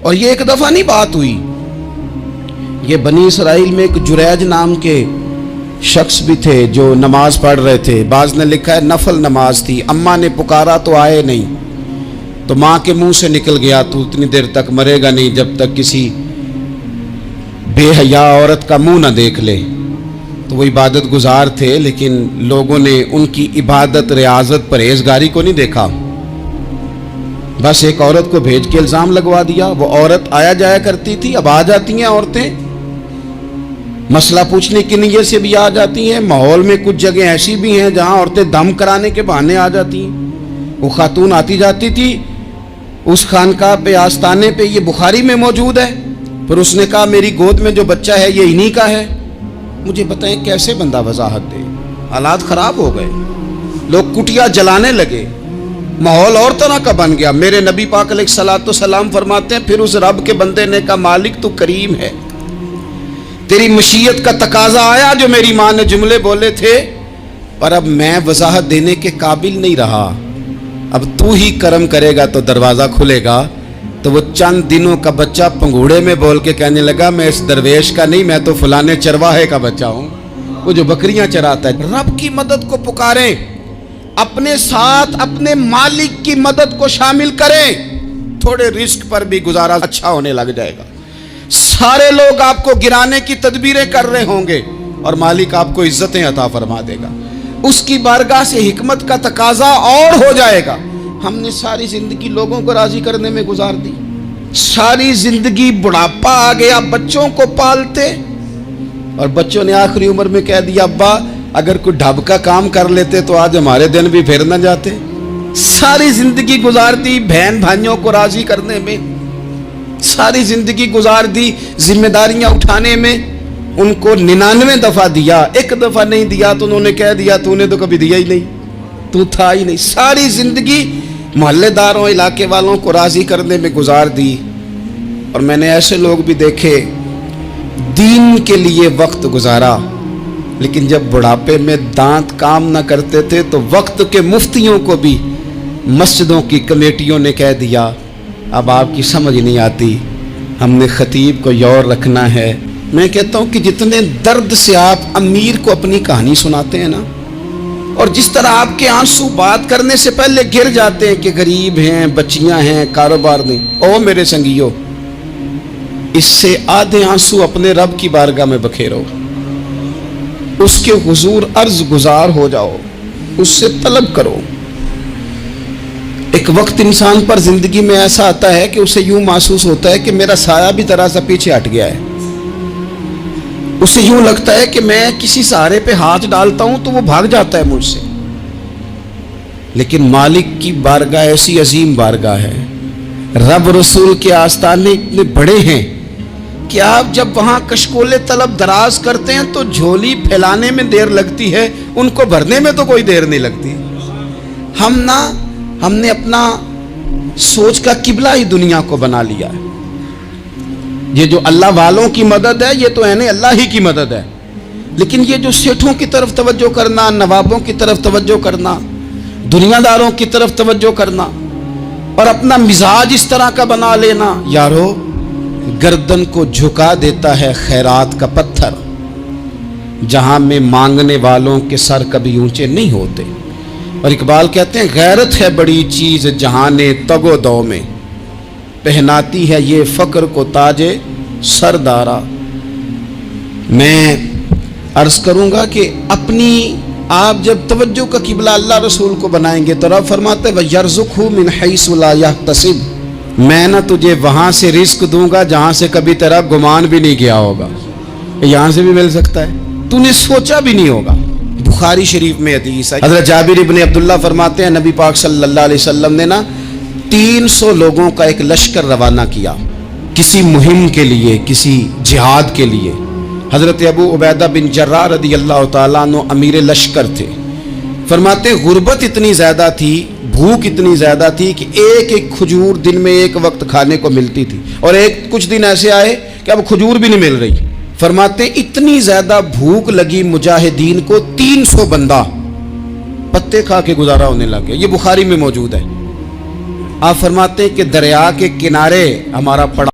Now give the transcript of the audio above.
اور یہ ایک دفعہ نہیں بات ہوئی، یہ بنی اسرائیل میں ایک جریج نام کے شخص بھی تھے جو نماز پڑھ رہے تھے، بعض نے لکھا ہے نفل نماز تھی، اماں نے پکارا تو آئے نہیں، تو ماں کے منہ سے نکل گیا تو اتنی دیر تک مرے گا نہیں جب تک کسی بے حیا عورت کا منہ نہ دیکھ لے۔ تو وہ عبادت گزار تھے، لیکن لوگوں نے ان کی عبادت، ریاضت، پرہیزگاری کو نہیں دیکھا، بس ایک عورت کو بھیج کے الزام لگوا دیا۔ وہ عورت آیا جایا کرتی تھی، اب آ جاتی ہیں عورتیں، مسئلہ پوچھنے کی نیت سے بھی آ جاتی ہیں۔ ماحول میں کچھ جگہ ایسی بھی ہیں جہاں عورتیں دم کرانے کے بہانے آ جاتی ہیں۔ وہ خاتون آتی جاتی تھی اس خانقاہ پہ، آستانے پہ، یہ بخاری میں موجود ہے۔ پھر اس نے کہا میری گود میں جو بچہ ہے یہ انہی کا ہے۔ مجھے بتائیں کیسے بندہ وضاحت دے؟ حالات خراب ہو گئے، لوگ کٹیا جلانے لگے، ماحول اور طرح کا بن گیا۔ میرے نبی پاک علیہ الصلوۃ والسلام فرماتے ہیں پھر اس رب کے بندے نے کہا مالک تو کریم ہے، تیری مشیت کا تقاضا آیا جو میری ماں نے جملے بولے تھے، پر اب میں وضاحت دینے کے قابل نہیں رہا، اب تو ہی کرم کرے گا تو دروازہ کھلے گا۔ تو وہ چند دنوں کا بچہ پنگوڑے میں بول کے کہنے لگا میں اس درویش کا نہیں، میں تو فلانے چرواہے کا بچہ ہوں، وہ جو بکریاں چراتا ہے۔ رب کی مدد کو پکاریں، اپنے ساتھ اپنے مالک کی مدد کو شامل کریں، تھوڑے رزق پر بھی گزارا اچھا ہونے لگ جائے گا۔ سارے لوگ آپ کو گرانے کی تدبیریں کر رہے ہوں گے اور مالک آپ کو عزتیں عطا فرما دے گا، اس کی بارگاہ سے حکمت کا تقاضا اور ہو جائے گا۔ ہم نے ساری زندگی لوگوں کو راضی کرنے میں گزار دی، ساری زندگی بڑھاپا آ گیا بچوں کو پالتے، اور بچوں نے آخری عمر میں کہہ دیا ابا اگر کوئی ڈھب کا کام کر لیتے تو آج ہمارے دن بھی پھر نہ جاتے۔ ساری زندگی گزار دی بہن بھائیوں کو راضی کرنے میں، ساری زندگی گزار دی ذمہ داریاں اٹھانے میں، ان کو 99 دفعہ دیا، ایک دفعہ نہیں دیا تو انہوں نے کہہ دیا تو نے تو کبھی دیا ہی نہیں، تو تھا ہی نہیں۔ ساری زندگی محلے داروں، علاقے والوں کو راضی کرنے میں گزار دی۔ اور میں نے ایسے لوگ بھی دیکھے دین کے لیے وقت گزارا، لیکن جب بڑھاپے میں دانت کام نہ کرتے تھے تو وقت کے مفتیوں کو بھی مسجدوں کی کمیٹیوں نے کہہ دیا اب آپ کی سمجھ نہیں آتی، ہم نے خطیب کو یور رکھنا ہے۔ میں کہتا ہوں کہ جتنے درد سے آپ امیر کو اپنی کہانی سناتے ہیں نا، اور جس طرح آپ کے آنسو بات کرنے سے پہلے گر جاتے ہیں کہ غریب ہیں، بچیاں ہیں، کاروبار نہیں، او میرے سنگیو، اس سے آدھے آنسو اپنے رب کی بارگاہ میں بکھیرو، اس کے حضور عرض گزار ہو جاؤ، اس سے طلب کرو۔ ایک وقت انسان پر زندگی میں ایسا آتا ہے کہ اسے یوں محسوس ہوتا ہے کہ میرا سایہ بھی ذرا سا پیچھے ہٹ گیا ہے، اسے یوں لگتا ہے کہ میں کسی سہارے پہ ہاتھ ڈالتا ہوں تو وہ بھاگ جاتا ہے مجھ سے، لیکن مالک کی بارگاہ ایسی عظیم بارگاہ ہے، رب رسول کے آستانے اتنے بڑے ہیں کہ آپ جب وہاں کشکول طلب دراز کرتے ہیں تو جھولی پھیلانے میں دیر لگتی ہے، ان کو بھرنے میں تو کوئی دیر نہیں لگتی۔ ہم نے اپنا سوچ کا قبلہ ہی دنیا کو بنا لیا ہے۔ یہ جو اللہ والوں کی مدد ہے یہ تو اللہ ہی کی مدد ہے، لیکن یہ جو سیٹھوں کی طرف توجہ کرنا، نوابوں کی طرف توجہ کرنا، دنیا داروں کی طرف توجہ کرنا اور اپنا مزاج اس طرح کا بنا لینا، یارو گردن کو جھکا دیتا ہے خیرات کا پتھر، جہاں میں مانگنے والوں کے سر کبھی اونچے نہیں ہوتے۔ اور اقبال کہتے ہیں غیرت ہے بڑی چیز جہانے تگ و دو میں، پہناتی ہے یہ فقر کو تاج سردارا۔ میں عرض کروں گا کہ اپنی آپ جب توجہ کا قبلہ اللہ رسول کو بنائیں گے تو رب فرماتے ہیں وَيَرْزُقْهُ مِنْ حَيْثُ لَا يَحْتَسِبُ، میں نہ تجھے وہاں سے رزق دوں گا جہاں سے کبھی تیرا گمان بھی نہیں کیا ہوگا، یہاں سے بھی مل سکتا ہے، تو نے سوچا بھی نہیں ہوگا۔ بخاری شریف میں حدیث ہے، حضرت جابر ابن عبداللہ فرماتے ہیں نبی پاک صلی اللہ علیہ وسلم نے 300 لوگوں کا ایک لشکر روانہ کیا کسی مہم کے لیے، کسی جہاد کے لیے۔ حضرت ابو عبیدہ بن جراح رضی اللہ تعالیٰ عنہ امیر لشکر تھے۔ فرماتے ہیں غربت اتنی زیادہ تھی، بھوک اتنی زیادہ تھی کہ ایک ایک کھجور دن میں ایک وقت کھانے کو ملتی تھی، اور کچھ دن ایسے آئے کہ اب کھجور بھی نہیں مل رہی۔ فرماتے ہیں اتنی زیادہ بھوک لگی مجاہدین کو 300 بندہ پتے کھا کے گزارا ہونے لگ گیا۔ یہ بخاری میں موجود ہے۔ آپ فرماتے ہیں کہ دریا کے کنارے ہمارا پڑا